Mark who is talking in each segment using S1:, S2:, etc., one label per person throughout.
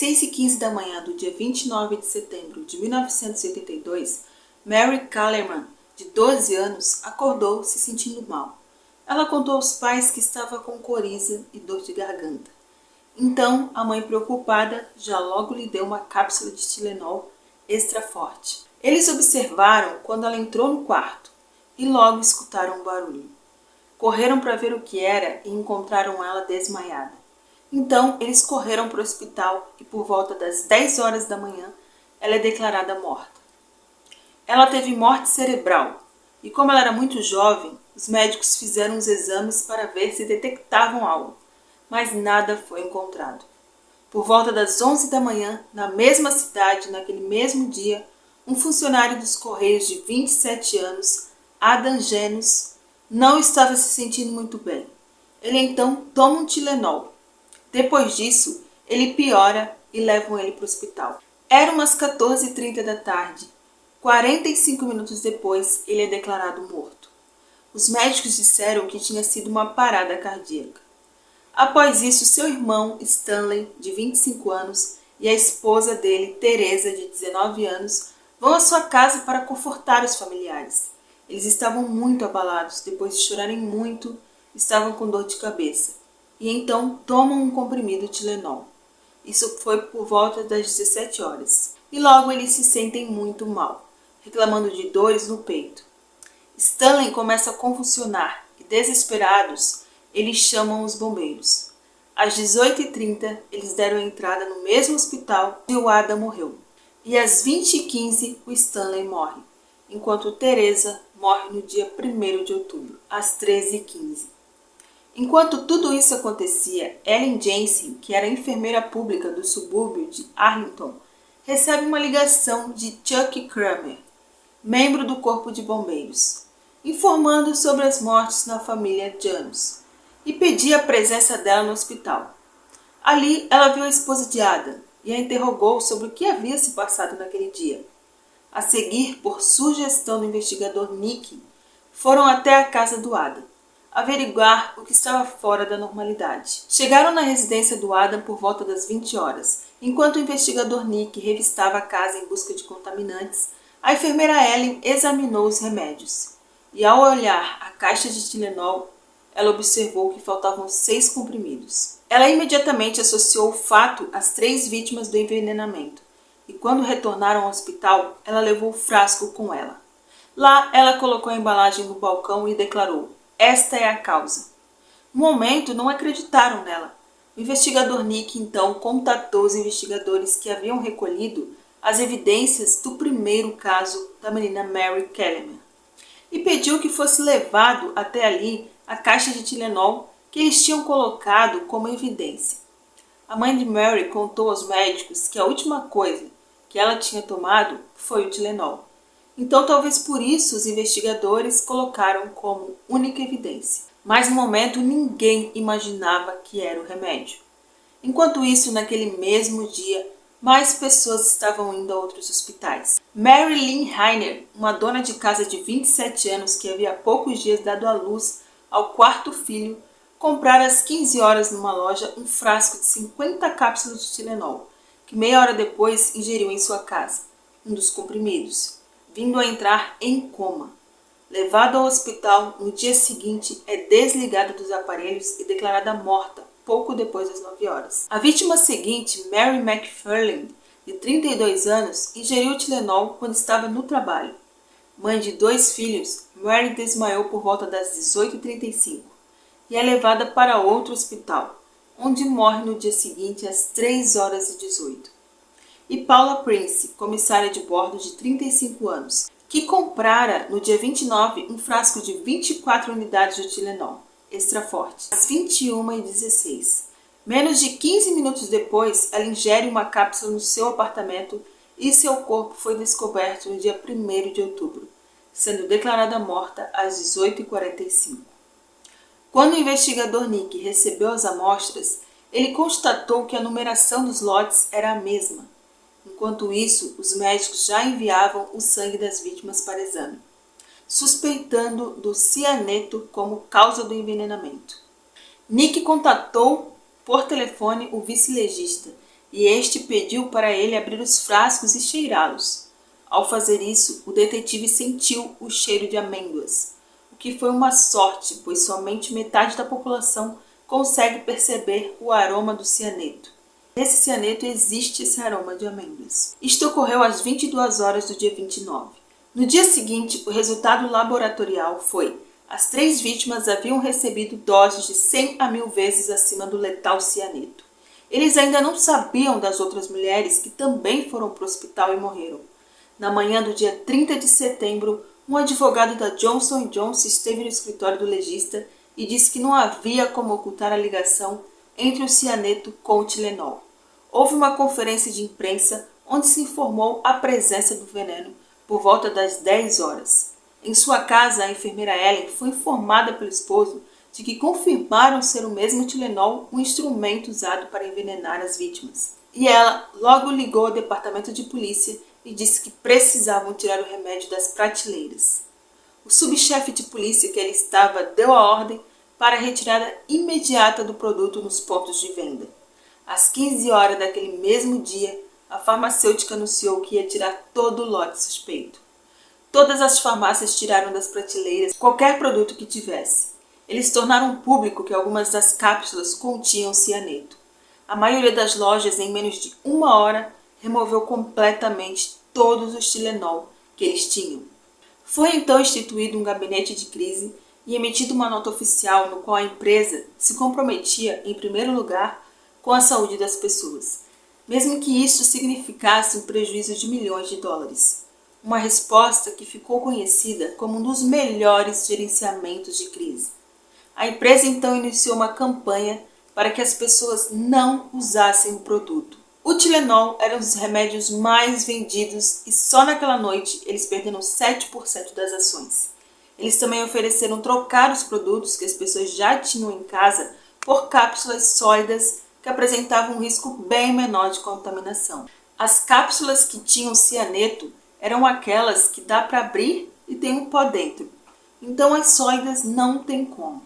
S1: 6h15 da manhã do dia 29 de setembro de 1982, Mary Kellerman, de 12 anos, acordou se sentindo mal. Ela contou aos pais que estava com coriza e dor de garganta. Então, a mãe, preocupada, já logo lhe deu uma cápsula de Tylenol extra forte. Eles observaram quando ela entrou no quarto e logo escutaram um barulho. Correram para ver o que era e encontraram ela desmaiada. Então, eles correram para o hospital e por volta das 10 horas da manhã, ela é declarada morta. Ela teve morte cerebral e, como ela era muito jovem, os médicos fizeram os exames para ver se detectavam algo, mas nada foi encontrado. Por volta das 11 da manhã, na mesma cidade, naquele mesmo dia, um funcionário dos Correios de 27 anos, Adam Janus, não estava se sentindo muito bem. Ele então toma um Tylenol. Depois disso, ele piora e levam ele para o hospital. Era umas 14h30 da tarde. 45 minutos depois, ele é declarado morto. Os médicos disseram que tinha sido uma parada cardíaca. Após isso, seu irmão, Stanley, de 25 anos, e a esposa dele, Teresa, de 19 anos, vão à sua casa para confortar os familiares. Eles estavam muito abalados, depois de chorarem muito, estavam com dor de cabeça. E então tomam um comprimido Tylenol. Isso foi por volta das 17 horas. E logo eles se sentem muito mal, reclamando de dores no peito. Stanley começa a convulsionar e, desesperados, eles chamam os bombeiros. Às 18h30, eles deram entrada no mesmo hospital onde o Adam morreu. E às 20h15, o Stanley morre, enquanto Teresa morre no dia 1º de outubro, às 13h15. Enquanto tudo isso acontecia, Ellen Jensen, que era enfermeira pública do subúrbio de Arlington, recebe uma ligação de Chuck Kramer, membro do Corpo de Bombeiros, informando sobre as mortes na família Janus, e pedia a presença dela no hospital. Ali, ela viu a esposa de Adam e a interrogou sobre o que havia se passado naquele dia. A seguir, por sugestão do investigador Nick, foram até a casa do Adam, averiguar o que estava fora da normalidade. Chegaram na residência do Adam por volta das 20 horas. Enquanto o investigador Nick revistava a casa em busca de contaminantes, a enfermeira Ellen examinou os remédios. E ao olhar a caixa de Tylenol, ela observou que faltavam 6 comprimidos. Ela imediatamente associou o fato às 3 vítimas do envenenamento. E quando retornaram ao hospital, ela levou o frasco com ela. Lá, ela colocou a embalagem no balcão e declarou: "Esta é a causa." No momento, não acreditaram nela. O investigador Nick, então, contatou os investigadores que haviam recolhido as evidências do primeiro caso da menina Mary Kellerman e pediu que fosse levado até ali a caixa de Tylenol que eles tinham colocado como evidência. A mãe de Mary contou aos médicos que a última coisa que ela tinha tomado foi o Tylenol. Então, talvez por isso os investigadores colocaram como única evidência. Mas no momento ninguém imaginava que era o remédio. Enquanto isso, naquele mesmo dia, mais pessoas estavam indo a outros hospitais. Mary Lynn Heiner, uma dona de casa de 27 anos que havia poucos dias dado à luz ao 4º filho, comprara às 15 horas numa loja um frasco de 50 cápsulas de Tylenol, que meia hora depois ingeriu em sua casa, um dos comprimidos, vindo a entrar em coma. Levada ao hospital, no dia seguinte é desligada dos aparelhos e declarada morta pouco depois das 9 horas. A vítima seguinte, Mary McFarland, de 32 anos, ingeriu Tylenol quando estava no trabalho. Mãe de 2 filhos, Mary desmaiou por volta das 18h35 e é levada para outro hospital, onde morre no dia seguinte às 3h18. E Paula Prince, comissária de bordo de 35 anos, que comprara no dia 29 um frasco de 24 unidades de Tylenol extra forte, às 21h16. Menos de 15 minutos depois, ela ingere uma cápsula no seu apartamento e seu corpo foi descoberto no dia 1º de outubro, sendo declarada morta às 18h45. Quando o investigador Nick recebeu as amostras, ele constatou que a numeração dos lotes era a mesma. Enquanto isso, os médicos já enviavam o sangue das vítimas para exame, suspeitando do cianeto como causa do envenenamento. Nick contatou por telefone o vice-legista e este pediu para ele abrir os frascos e cheirá-los. Ao fazer isso, o detetive sentiu o cheiro de amêndoas, o que foi uma sorte, pois somente metade da população consegue perceber o aroma do cianeto. Nesse cianeto existe esse aroma de amêndoas. Isto ocorreu às 22 horas do dia 29. No dia seguinte, o resultado laboratorial foi: as 3 vítimas haviam recebido doses de 100 a 1000 vezes acima do letal cianeto. Eles ainda não sabiam das outras mulheres que também foram para o hospital e morreram. Na manhã do dia 30 de setembro, um advogado da Johnson & Johnson esteve no escritório do legista e disse que não havia como ocultar a ligação entre o cianeto com o Tilenol. Houve uma conferência de imprensa onde se informou a presença do veneno por volta das 10 horas. Em sua casa, a enfermeira Ellen foi informada pelo esposo de que confirmaram ser o mesmo Tilenol o instrumento usado para envenenar as vítimas. E ela logo ligou ao departamento de polícia e disse que precisavam tirar o remédio das prateleiras. O subchefe de polícia que ela estava deu a ordem para a retirada imediata do produto nos pontos de venda. Às 15 horas daquele mesmo dia, a farmacêutica anunciou que ia tirar todo o lote suspeito. Todas as farmácias tiraram das prateleiras qualquer produto que tivesse. Eles tornaram público que algumas das cápsulas continham cianeto. A maioria das lojas, em menos de 1 hora, removeu completamente todos os Tilenol que eles tinham. Foi então instituído um gabinete de crise e emitida uma nota oficial no qual a empresa se comprometia, em primeiro lugar, com a saúde das pessoas, mesmo que isso significasse um prejuízo de milhões de dólares. Uma resposta que ficou conhecida como um dos melhores gerenciamentos de crise. A empresa então iniciou uma campanha para que as pessoas não usassem o produto. O Tilenol era um dos remédios mais vendidos e só naquela noite eles perderam 7% das ações. Eles também ofereceram trocar os produtos que as pessoas já tinham em casa por cápsulas sólidas que apresentavam um risco bem menor de contaminação. As cápsulas que tinham cianeto eram aquelas que dá para abrir e tem um pó dentro. Então as sólidas não tem como.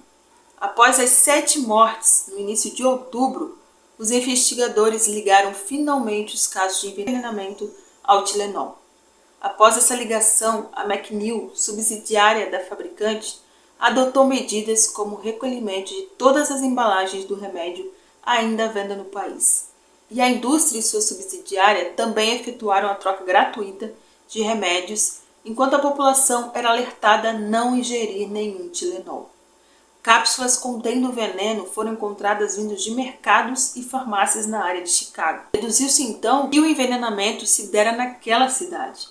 S1: Após as 7 mortes no início de outubro, os investigadores ligaram finalmente os casos de envenenamento ao Tilenol. Após essa ligação, a McNeil, subsidiária da fabricante, adotou medidas como o recolhimento de todas as embalagens do remédio ainda à venda no país. E a indústria e sua subsidiária também efetuaram a troca gratuita de remédios, enquanto a população era alertada a não ingerir nenhum Tilenol. Cápsulas contendo veneno foram encontradas vindas de mercados e farmácias na área de Chicago. Deduziu-se então que o envenenamento se dera naquela cidade,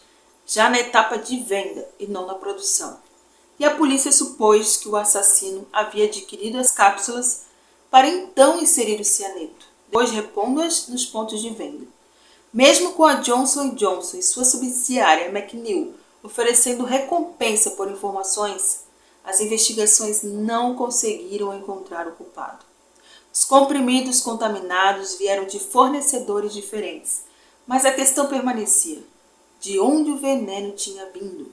S1: já na etapa de venda e não na produção. E a polícia supôs que o assassino havia adquirido as cápsulas para então inserir o cianeto, depois repondo-as nos pontos de venda. Mesmo com a Johnson & Johnson e sua subsidiária McNeil oferecendo recompensa por informações, as investigações não conseguiram encontrar o culpado. Os comprimidos contaminados vieram de fornecedores diferentes, mas a questão permanecia: de onde o veneno tinha vindo?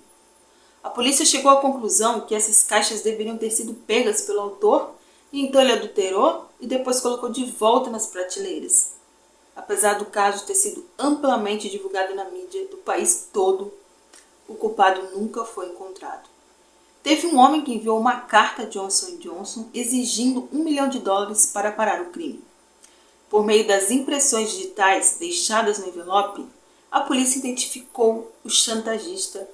S1: A polícia chegou à conclusão que essas caixas deveriam ter sido pegas pelo autor, e então ele adulterou e depois colocou de volta nas prateleiras. Apesar do caso ter sido amplamente divulgado na mídia do país todo, o culpado nunca foi encontrado. Teve um homem que enviou uma carta a Johnson & Johnson exigindo $1 milhão para parar o crime. Por meio das impressões digitais deixadas no envelope, a polícia identificou o chantagista.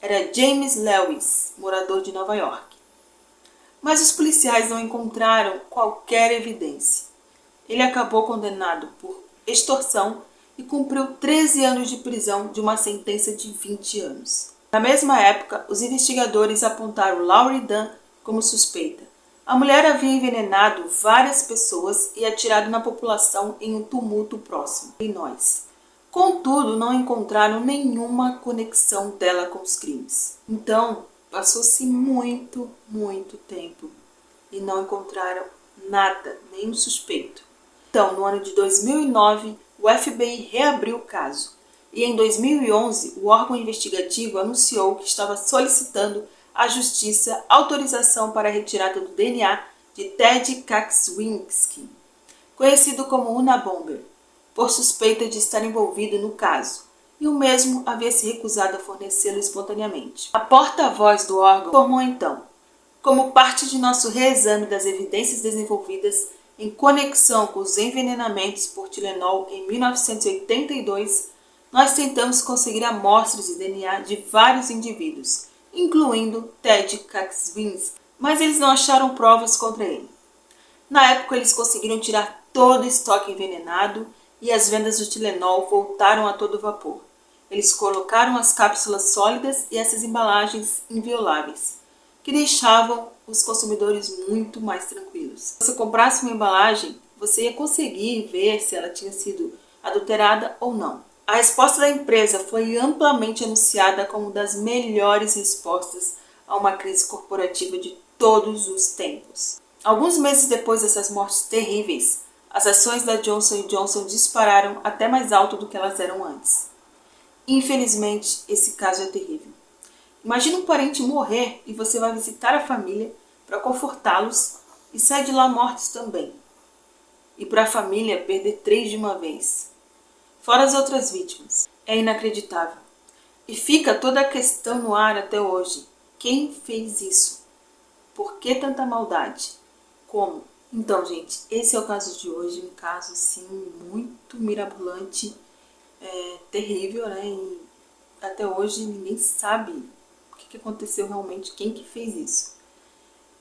S1: Era James Lewis, morador de Nova York. Mas os policiais não encontraram qualquer evidência. Ele acabou condenado por extorsão e cumpriu 13 anos de prisão de uma sentença de 20 anos. Na mesma época, os investigadores apontaram Laurie Dunn como suspeita. A mulher havia envenenado várias pessoas e atirado na população em um tumulto próximo, em Illinois. Contudo, não encontraram nenhuma conexão dela com os crimes. Então, passou-se muito tempo e não encontraram nada, nenhum suspeito. Então, no ano de 2009, o FBI reabriu o caso. E em 2011, o órgão investigativo anunciou que estava solicitando à Justiça autorização para a retirada do DNA de Ted Kaczynski, conhecido como Unabomber, por suspeita de estar envolvido no caso, e o mesmo havia se recusado a fornecê-lo espontaneamente. A porta-voz do órgão informou então: como parte de nosso reexame das evidências desenvolvidas em conexão com os envenenamentos por Tilenol em 1982, nós tentamos conseguir amostras de DNA de vários indivíduos, incluindo Ted Kaczynski, mas eles não acharam provas contra ele. Na época, eles conseguiram tirar todo o estoque envenenado e as vendas do Tilenol voltaram a todo vapor. Eles colocaram as cápsulas sólidas e essas embalagens invioláveis, que deixavam os consumidores muito mais tranquilos. Se você comprasse uma embalagem, você ia conseguir ver se ela tinha sido adulterada ou não. A resposta da empresa foi amplamente anunciada como uma das melhores respostas a uma crise corporativa de todos os tempos. Alguns meses depois dessas mortes terríveis, as ações da Johnson & Johnson dispararam até mais alto do que elas eram antes. Infelizmente, esse caso é terrível. Imagina um parente morrer e você vai visitar a família para confortá-los e sai de lá mortos também. E para a família perder 3 de uma vez. Fora as outras vítimas. É inacreditável. E fica toda a questão no ar até hoje. Quem fez isso? Por que tanta maldade? Como? Então, gente, esse é o caso de hoje. Um caso, assim, muito mirabolante. Terrível, né? E até hoje ninguém sabe o que aconteceu realmente, quem que fez isso.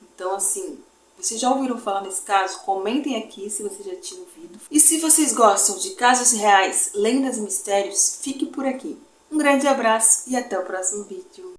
S1: Então, assim, vocês já ouviram falar nesse caso? Comentem aqui se vocês já tinham ouvido. E se vocês gostam de casos reais, lendas e mistérios, fique por aqui. Um grande abraço e até o próximo vídeo.